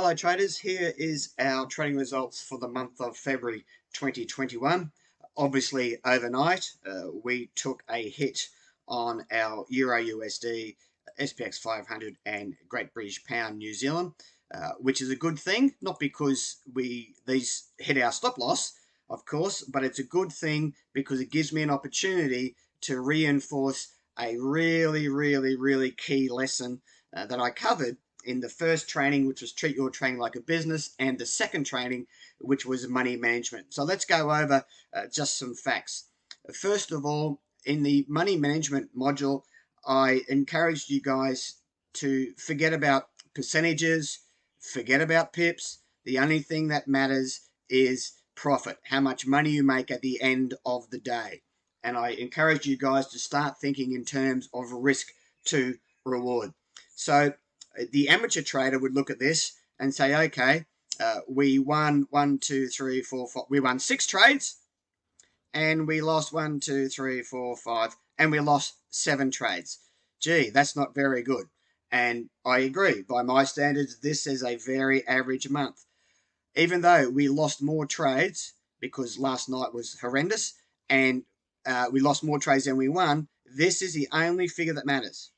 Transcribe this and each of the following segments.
Hello traders, here is our trading results for the month of February 2021. Obviously overnight we took a hit on our Euro USD, SPX 500 and Great British Pound New Zealand, which is a good thing, not because these hit our stop loss, of course, but it's a good thing because it gives me an opportunity to reinforce a really key lesson that I covered in the first training, which was treat your trading like a business, and the second training, which was money management. So let's go over just some facts. First of all, in the money management module, I encouraged you guys to forget about percentages, forget about pips. The only thing that matters is profit, how much money you make at the end of the day. And I encourage you guys to start thinking in terms of risk to reward. So the amateur trader would look at this and say, okay, we won 1, 2, 3, 4, 5. We won 6 trades, and we lost 1, 2, 3, 4, 5, and we lost 7 trades. Gee, that's not very good. And I agree. By my standards, this is a very average month. Even though we lost more trades because last night was horrendous, and we lost more trades than we won, this is the only figure that matters.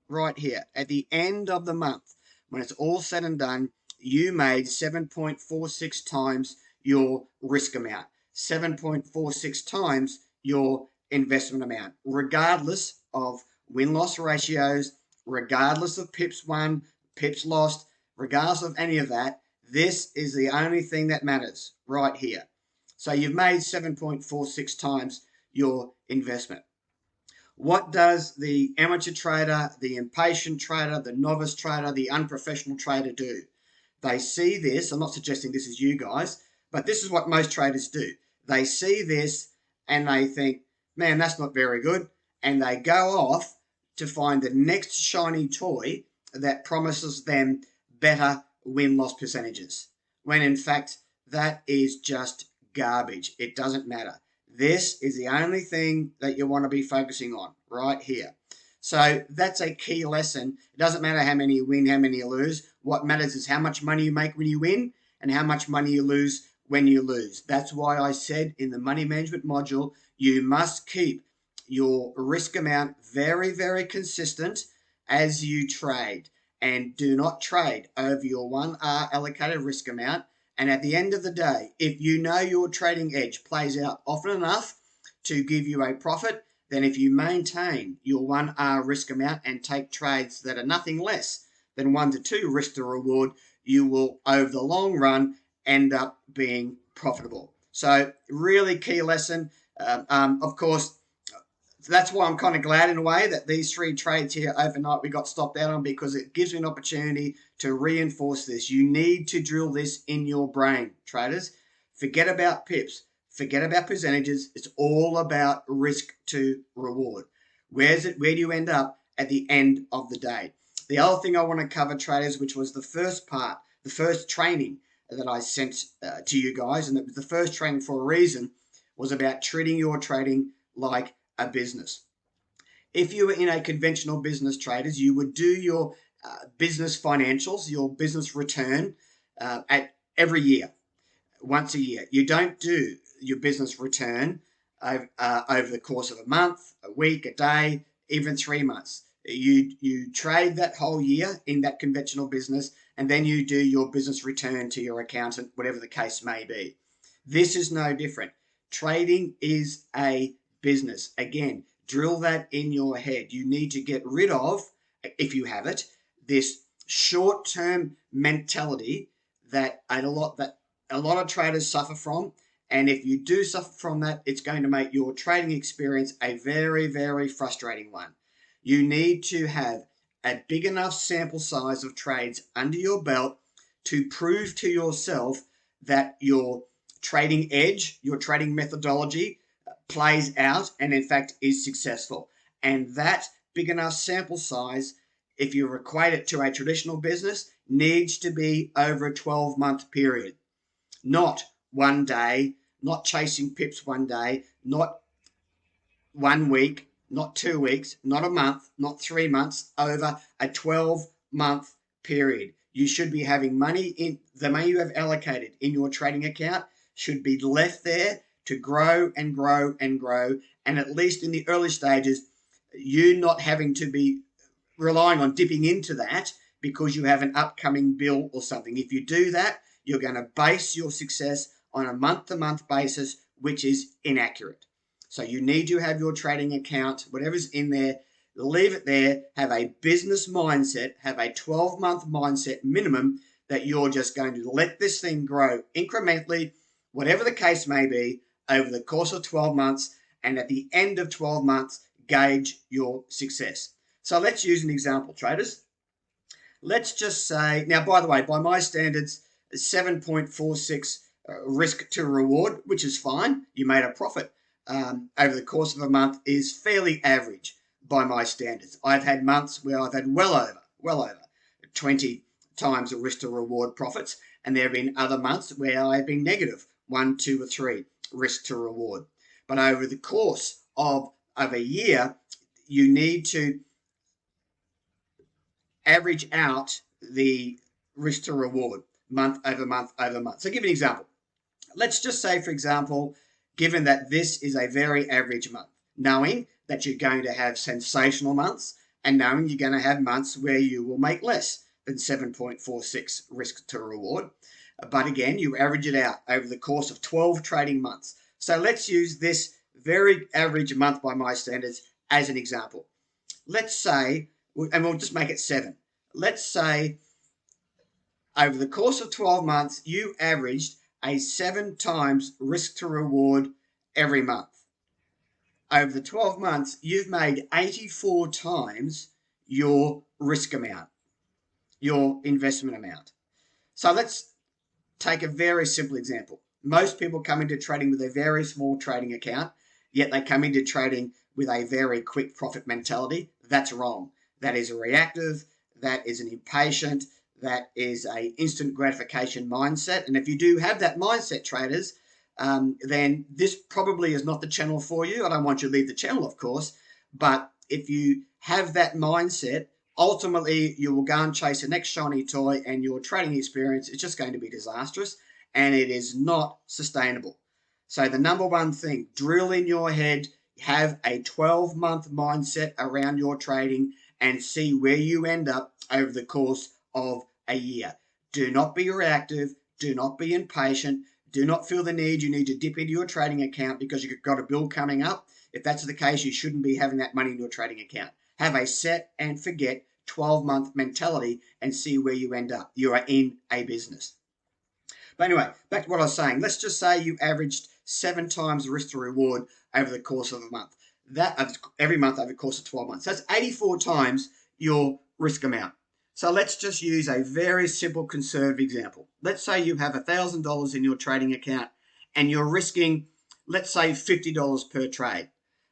Right here, at the end of the month, when it's all said and done, you made 7.46 times your risk amount, 7.46 times your investment amount, regardless of win-loss ratios, regardless of pips won, pips lost, regardless of any of that. This is the only thing that matters right here. So you've made 7.46 times your investment. What does the amateur trader, the impatient trader, the novice trader, the unprofessional trader do? They see this. I'm not suggesting this is you guys, but this is what most traders do. They see this and they think, man, that's not very good. And they go off to find the next shiny toy that promises them better win-loss percentages, when in fact that is just garbage. It doesn't matter. This is the only thing that you want to be focusing on right here. So that's a key lesson. It doesn't matter how many you win, how many you lose. What matters is how much money you make when you win and how much money you lose when you lose. That's why I said in the money management module, you must keep your risk amount very consistent as you trade. And do not trade over your 1R allocated risk amount. And at the end of the day, if you know your trading edge plays out often enough to give you a profit, then if you maintain your 1R risk amount and take trades that are nothing less than 1 to 2 risk to reward, you will, over the long run, end up being profitable. So really key lesson. Of course, that's why I'm kind of glad in a way that these 3 trades here overnight we got stopped out on, because it gives me an opportunity to reinforce this. You need to drill this in your brain, traders. Forget about pips. Forget about percentages. It's all about risk to reward. Where do you end up at the end of the day? The other thing I want to cover, traders, which was the first part, the first training that I sent to you guys, and it was the first training for a reason, was about treating your trading like a business. If you were in a conventional business, traders, you would do your business financials, your business return at every year, once a year. You don't do your business return over the course of a month, a week, a day, even 3 months. You trade that whole year in that conventional business, and then you do your business return to your accountant, whatever the case may be. This is no different. Trading is a business. Again, drill that in your head. You need to get rid of, if you have it, this short-term mentality that a lot of traders suffer from. And if you do suffer from that, it's going to make your trading experience a very frustrating one. You need to have a big enough sample size of trades under your belt to prove to yourself that your trading edge, your trading methodology plays out and in fact is successful. And that big enough sample size, if you equate it to a traditional business, needs to be over a 12-month period. Not one day, not chasing pips one day, not 1 week, not 2 weeks, not a month, not 3 months, over a 12-month period. You should be having money in the money you have allocated in your trading account should be left there to grow and grow and grow. And at least in the early stages, you not having to be relying on dipping into that because you have an upcoming bill or something. If you do that, you're going to base your success on a month-to-month basis, which is inaccurate. So you need to have your trading account, whatever's in there, leave it there, have a business mindset, have a 12-month mindset minimum that you're just going to let this thing grow incrementally, whatever the case may be, over the course of 12 months, and at the end of 12 months, gauge your success. So let's use an example, traders. Let's just say, now, by the way, by my standards, 7.46 risk to reward, which is fine. You made a profit over the course of a month, is fairly average by my standards. I've had months where I've had well over 20 times the risk to reward profits, and there have been other months where I've been negative 1, 2, or 3 risk to reward. But over the course of a year, you need to average out the risk to reward month over month over month. So give an example. Let's just say, for example, given that this is a very average month, knowing that you're going to have sensational months and knowing you're going to have months where you will make less than 7.46 risk to reward. But again, you average it out over the course of 12 trading months. So let's use this very average month by my standards as an example. Let's say, and we'll just make it 7. Let's say over the course of 12 months, you averaged a 7 times risk to reward every month. Over the 12 months, you've made 84 times your risk amount, your investment amount. So let's take a very simple example. Most people come into trading with a very small trading account, yet they come into trading with a very quick profit mentality. That's wrong. That is a reactive, that is an impatient, that is a instant gratification mindset. And if you do have that mindset, traders, then this probably is not the channel for you. I don't want you to leave the channel, of course, but if you have that mindset, ultimately you will go and chase the next shiny toy, and your trading experience is just going to be disastrous, and it is not sustainable. So the number one thing, drill in your head, have a 12-month mindset around your trading and see where you end up over the course of a year. Do not be reactive. Do not be impatient. Do not feel the need you need to dip into your trading account because you've got a bill coming up. If that's the case, you shouldn't be having that money in your trading account. Have a set and forget 12-month mentality and see where you end up. You are in a business. But anyway, back to what I was saying. Let's just say you averaged 7 times the risk to reward over the course of a month. That every month over the course of 12 months. That's 84 times your risk amount. So let's just use a very simple conservative example. Let's say you have $1,000 in your trading account and you're risking, let's say, $50 per trade.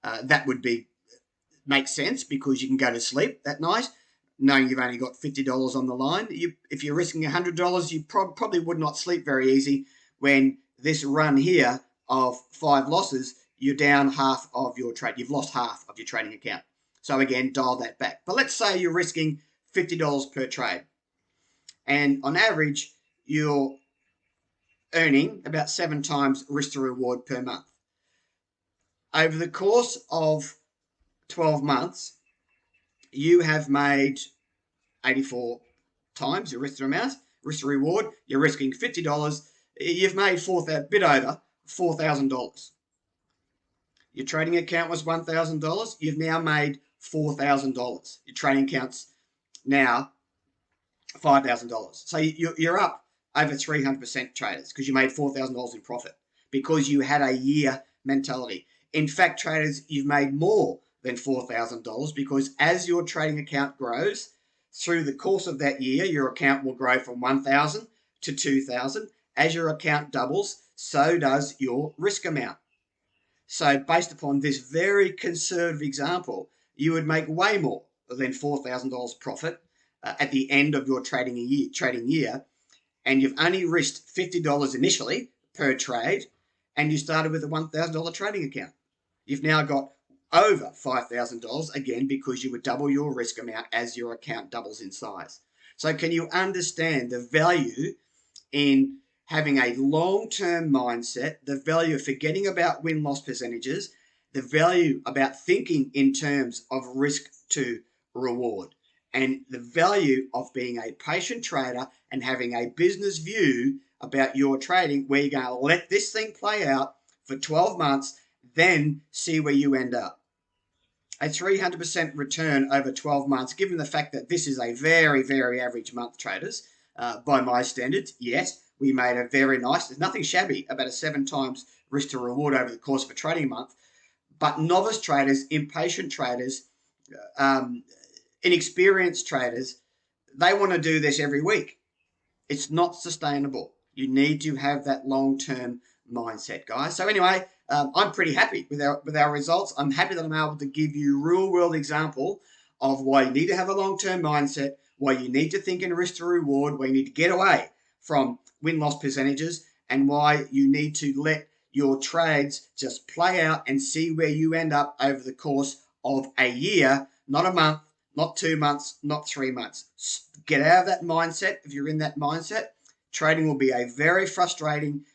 That would make sense because you can go to sleep that night knowing you've only got $50 on the line. If you're risking $100, you probably would not sleep very easy when this run here of 5 losses, you're down half of your trade. You've lost half of your trading account. So again, dial that back. But let's say you're risking $50 per trade. And on average, you're earning about 7 times risk to reward per month. Over the course of 12 months, you have made 84 times your risk to reward. You're risking $50. You've made a bit over $4,000. Your trading account was $1,000. You've now made $4,000. Your trading account's now $5,000. So you're up over 300%, traders, because you made $4,000 in profit because you had a year mentality. In fact, traders, you've made more than $4,000 because as your trading account grows through the course of that year, your account will grow from 1,000 to 2,000. As your account doubles, so does your risk amount. So based upon this very conservative example, you would make way more than $4,000 profit at the end of your trading year, and you've only risked $50 initially per trade, and you started with a $1,000 trading account. You've now got over $5,000 again because you would double your risk amount as your account doubles in size. So can you understand the value in having a long-term mindset, the value of forgetting about win-loss percentages, the value about thinking in terms of risk to reward, and the value of being a patient trader and having a business view about your trading where you're going to let this thing play out for 12 months, then see where you end up. A 300% return over 12 months, given the fact that this is a very, very average month, traders, by my standards. Yes, we made a very nice, there's nothing shabby about a 7 times risk to reward over the course of a trading month. But novice traders, impatient traders, um, inexperienced traders, they want to do this every week. It's not sustainable. You need to have that long-term mindset, guys. So anyway, I'm pretty happy with our results. I'm happy that I'm able to give you real-world example of why you need to have a long-term mindset, why you need to think in risk to reward, why you need to get away from win-loss percentages, and why you need to let your trades just play out and see where you end up over the course of a year, not a month, not 2 months, not 3 months. Get out of that mindset. If you're in that mindset, trading will be a very frustrating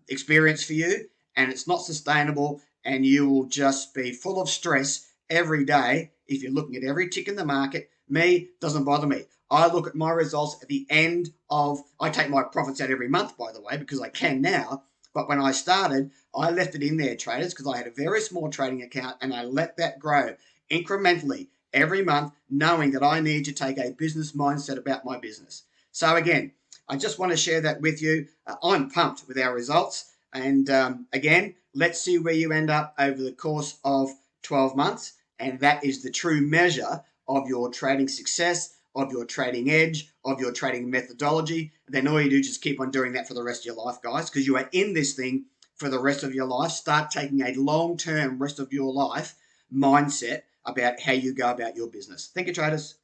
experience for you, and it's not sustainable, and you will just be full of stress every day if you're looking at every tick in the market. Me, doesn't bother me. I look at my results at the end of, I take my profits out every month, by the way, because I can now. But when I started, I left it in there, traders, because I had a very small trading account and I let that grow incrementally every month, knowing that I need to take a business mindset about my business. So again, I just want to share that with you. I'm pumped with our results. And again, let's see where you end up over the course of 12 months. And that is the true measure of your trading success, of your trading edge, of your trading methodology. Then all you do is just keep on doing that for the rest of your life, guys, because you are in this thing for the rest of your life. Start taking a long-term rest of your life mindset about how you go about your business. Thank you, traders.